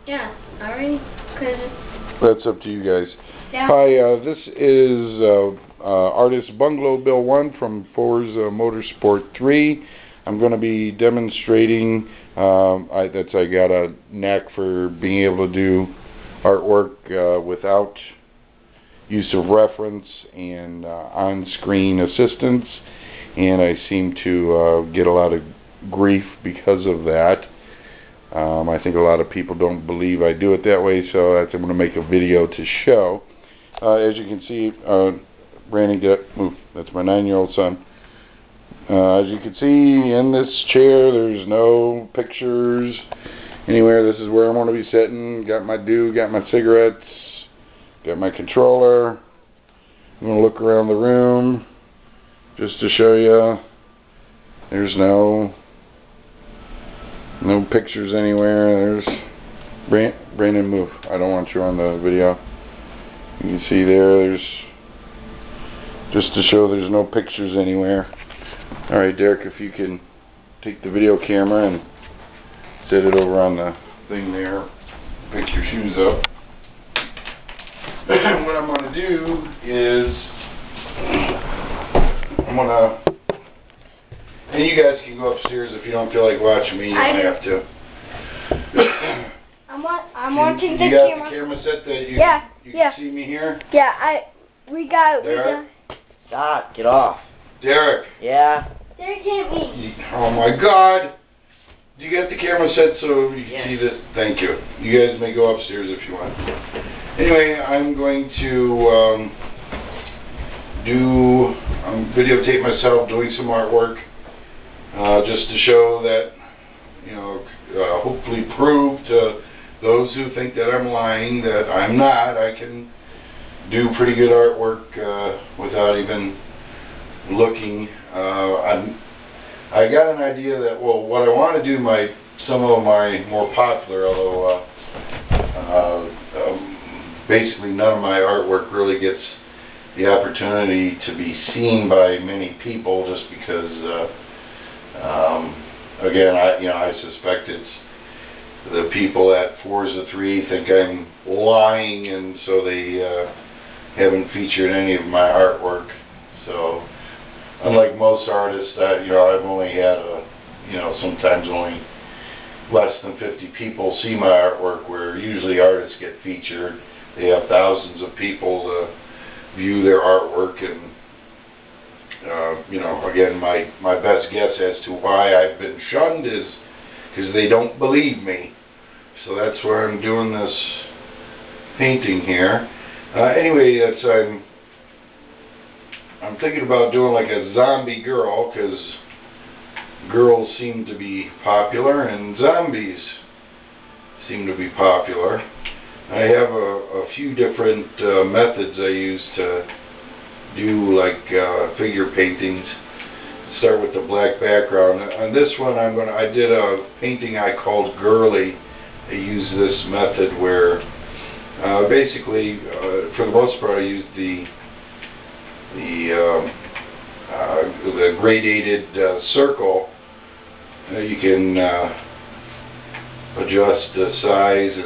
Yeah, alright, cause That's up to you guys. yeah. Hi, this is artist Bungalow Bill 1 from Forza Motorsport 3. I'm going to be demonstrating, I got a knack for being able to do artwork without use of reference and on-screen assistance, and I seem to get a lot of grief because of that. I think a lot of people don't believe I do it that way, so I'm going to make a video to show. As you can see, Brandon, that's my 9-year-old son. As you can see in this chair, there's no pictures anywhere. This is where I'm going to be sitting. Got my got my cigarettes, got my controller. I'm going to look around the room just to show you. There's no pictures anywhere. There's Brandon, move. I don't want you on the video. You can see there's just to show there's no pictures anywhere. Alright, Derek, if you can take the video camera and set it over on the thing there. Pick your shoes up. What I'm going to do is and you guys can go upstairs if you don't feel like watching me. You don't have to. I'm watching the camera. You got the camera set that you can see me here? Yeah, we got Stop, get off. Derek. Yeah? There can't be. Oh my God. Do you get the camera set so you can see this? Thank you. You guys may go upstairs if you want. Anyway, I'm going to videotape myself doing some artwork. Just to show that, hopefully prove to those who think that I'm lying that I'm not. I can do pretty good artwork without even looking. I got an idea that, what I want to do, some of my more popular, although basically none of my artwork really gets the opportunity to be seen by many people, just because again, I suspect it's the people at Forza 3 think I'm lying, and so they haven't featured any of my artwork. So, unlike most artists, I've only had sometimes only less than 50 people see my artwork, where usually artists get featured. They have thousands of people to view their artwork, and again, my best guess as to why I've been shunned is because they don't believe me. So that's why I'm doing this painting here. Anyway, I'm thinking about doing like a zombie girl, because girls seem to be popular and zombies seem to be popular. I have a few different methods I use to do figure paintings. Start with the black background. On this one, I did a painting I called Girly. I use this method where basically, for the most part, I use the gradated circle. You can adjust the size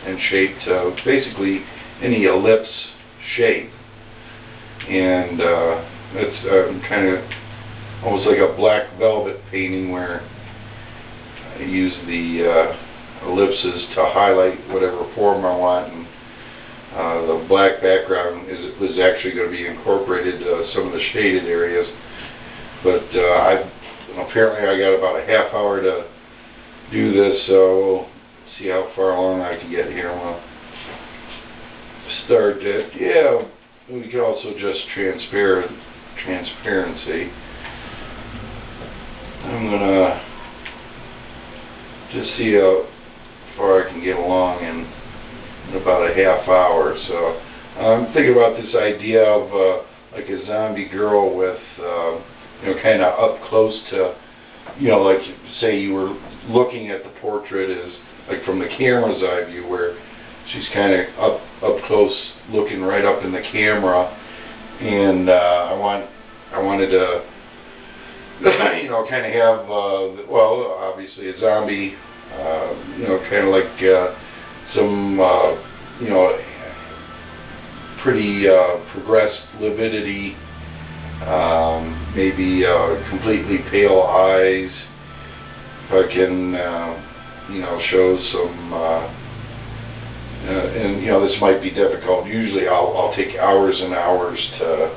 and shape to basically any ellipse shape. And it's kind of almost like a black velvet painting, where I use the ellipses to highlight whatever form I want, and the black background is actually going to be incorporated some of the shaded areas. But apparently I got about a half hour to do this, so we'll see how far along I can get here. We'll start it. We can also adjust transparency. I'm gonna just see how far I can get along in about a half hour. So I'm thinking about this idea of like a zombie girl with kind of up close to, like say you were looking at the portrait as like from the camera's eye view, where she's kind of up close, looking right up in the camera, and I wanted to kind of have obviously a zombie, kind of like some, you know, pretty progressed lividity, maybe completely pale eyes. If I can, you know, show some, and you know, this might be difficult. Usually I'll take hours and hours to,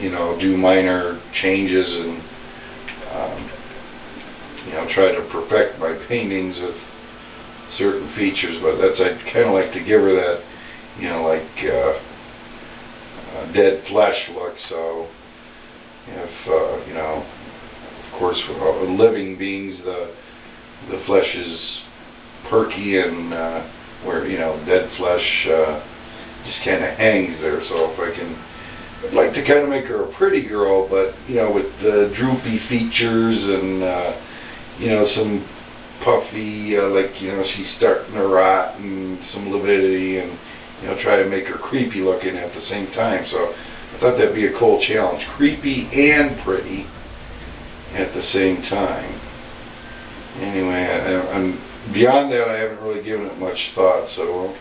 you know, do minor changes and, you know, try to perfect my paintings of certain features, but I'd kind of like to give her that, you know, like dead flesh look. So if you know, of course, for living beings, the flesh is perky, and where, you know, dead flesh just kind of hangs there. So if I can, I'd like to kind of make her a pretty girl, but, you know, with the droopy features and you know, some puffy, like, you know, she's starting to rot, and some lividity, and, you know, try to make her creepy looking at the same time. So I thought that'd be a cool challenge. Creepy and pretty at the same time. Anyway, I'm beyond that, I haven't really given it much thought, so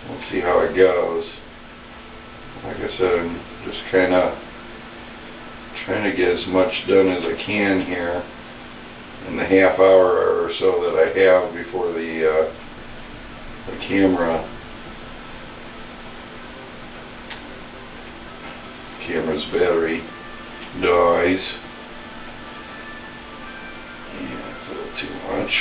we'll see how it goes. Like I said, I'm just kind of trying to get as much done as I can here in the half hour or so that I have before the camera's battery dies. Yeah, it's a little too much.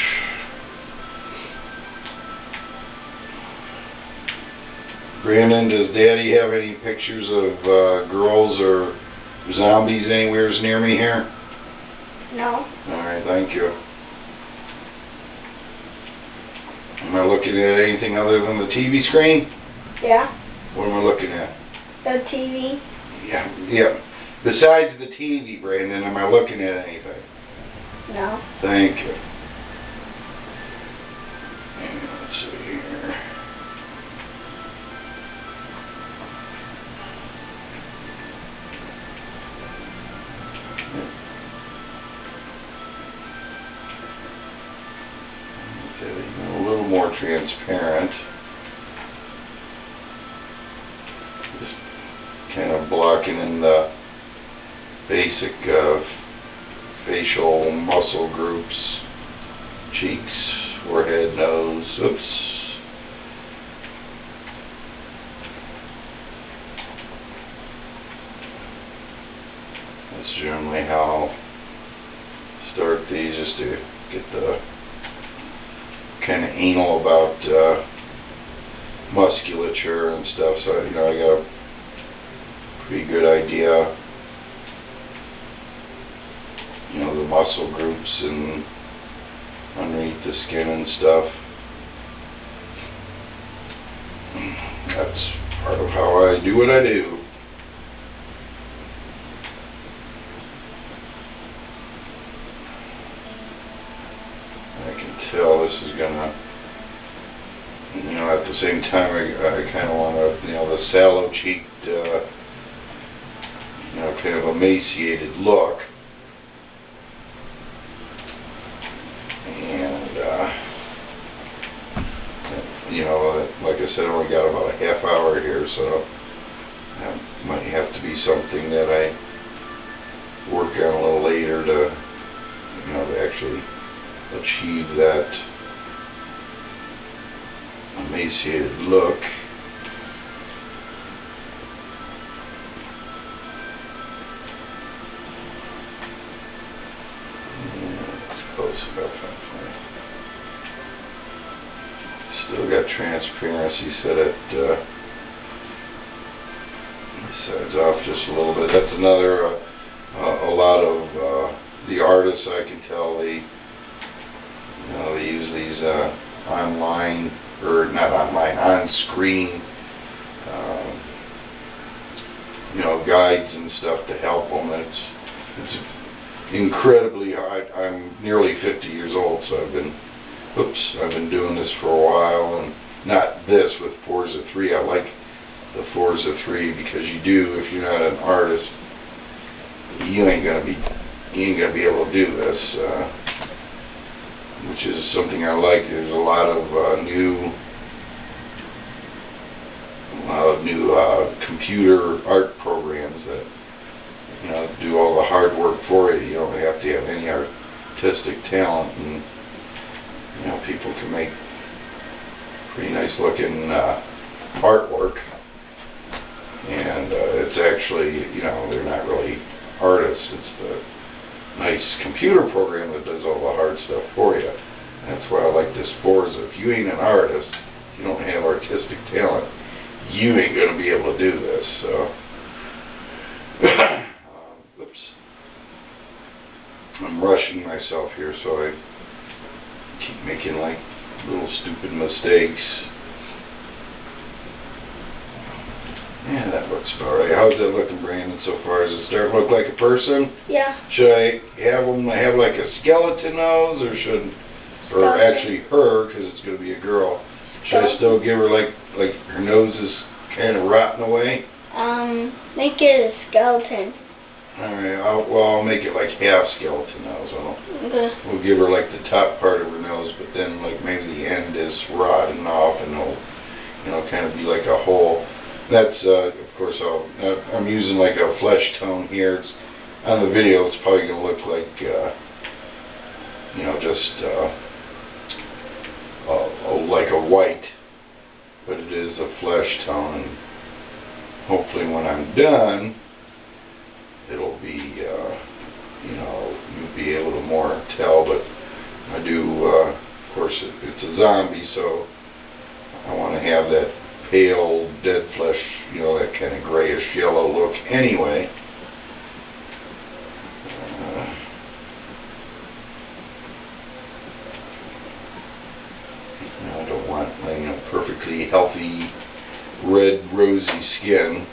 Brandon, does Daddy have any pictures of girls or zombies anywhere near me here? No. Alright, thank you. Am I looking at anything other than the TV screen? Yeah. What am I looking at? The TV. Yeah. Besides the TV, Brandon, am I looking at anything? No. Thank you. And let's see here. A little more transparent. Just kind of blocking in the basic facial muscle groups, cheeks, forehead, nose. Oops. That's generally how I'll start these, just to get the kind of anal about musculature and stuff, so, you know, I got a pretty good idea, you know, the muscle groups and underneath the skin and stuff. That's part of how I do what I do. Tell this is gonna, you know, at the same time I kind of want to, you know, the sallow cheeked, you know, kind of emaciated look, and you know, like I said, I only got about a half hour here, so that might have to be something that I work on a little later to, you know, to actually achieve that emaciated look. Yeah, it's close enough, I think. Still got transparency set at sides off just a little bit. That's another, a lot of the artists, I can tell, you know, they use these online, or not online, on-screen, you know, guides and stuff to help them. It's incredibly hard. I'm nearly 50 years old, so I've been doing this for a while, and not this with Forza 3. I like the Forza 3 because you do, if you're not an artist, you ain't gonna be able to do this. Which is something I like. There's a lot of new new computer art programs that, you know, do all the hard work for you. You don't have to have any artistic talent, and, you know, people can make pretty nice looking artwork. And it's actually, you know, they're not really artists. It's the nice computer program that does all the hard stuff for you. And that's why I like this Forza. If you ain't an artist, you don't have artistic talent, you ain't going to be able to do this. So, oops. I'm rushing myself here, so I keep making like little stupid mistakes. Yeah, that looks about right. How's that looking, Brandon, so far? Does it start to look like a person? Yeah. Should I have them have like a skeleton nose, or should, or Skeleton. actually her, because it's going to be a girl? Should I still give her like her nose is kind of rotten away? Make it a skeleton. Alright, I'll make it like half skeleton nose. Okay. We'll give her like the top part of her nose, but then like maybe the end is rotting off, and it'll, you know, kind of be like a hole. That's of course I'm using like a flesh tone here. It's, on the video it's probably going to look like you know, just like a white, but it is a flesh tone, and hopefully when I'm done it'll be you know, you'll be able to more tell. But I do of course it's a zombie, so I want to have that pale dead flesh, you know, that kind of grayish yellow look anyway. I don't want, you know, perfectly healthy red rosy skin.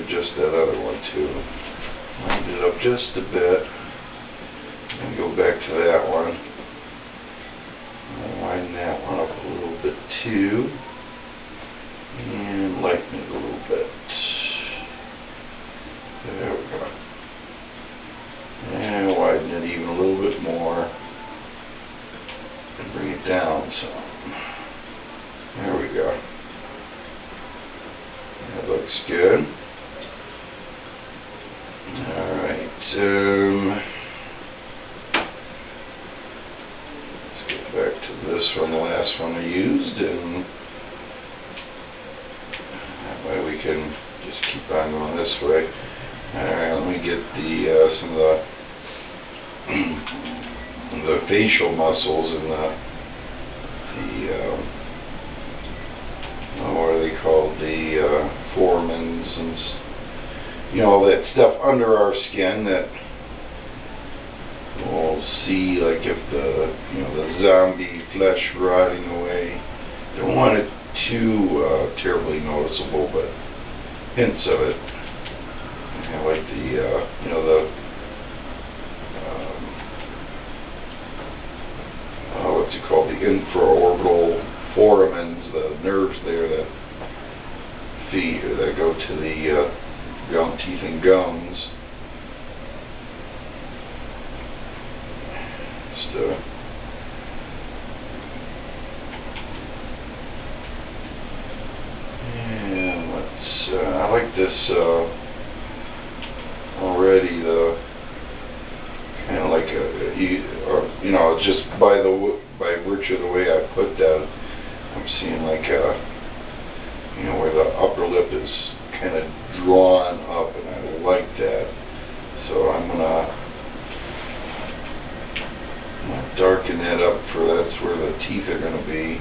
Just that other one too. Lined it up just a bit. And go back to that one. I'll line that one up a little bit too. And lighten it a little bit. There we go. And widen it even a little bit more. And bring it down some. There we go. That looks good. Alright, let's get back to this one, the last one I used, and that way we can just keep on going this way. Alright, let me get the some of the facial muscles and the what are they called, the foramens and you know, that stuff under our skin that we'll see, like if the, you know, the zombie flesh rotting away. Don't want it too terribly noticeable, but hints of it. I like the, you know, the, what's it called, the infraorbital foramens, the nerves there that feed, or that go to the teeth and gums. Just and let's I like this already, the kind of like a you know, just by virtue of the way I put that, I'm seeing like a, you know, where the upper lip is kind of drawn up, and I like that. So I'm gonna darken that up, for that's where the teeth are gonna be.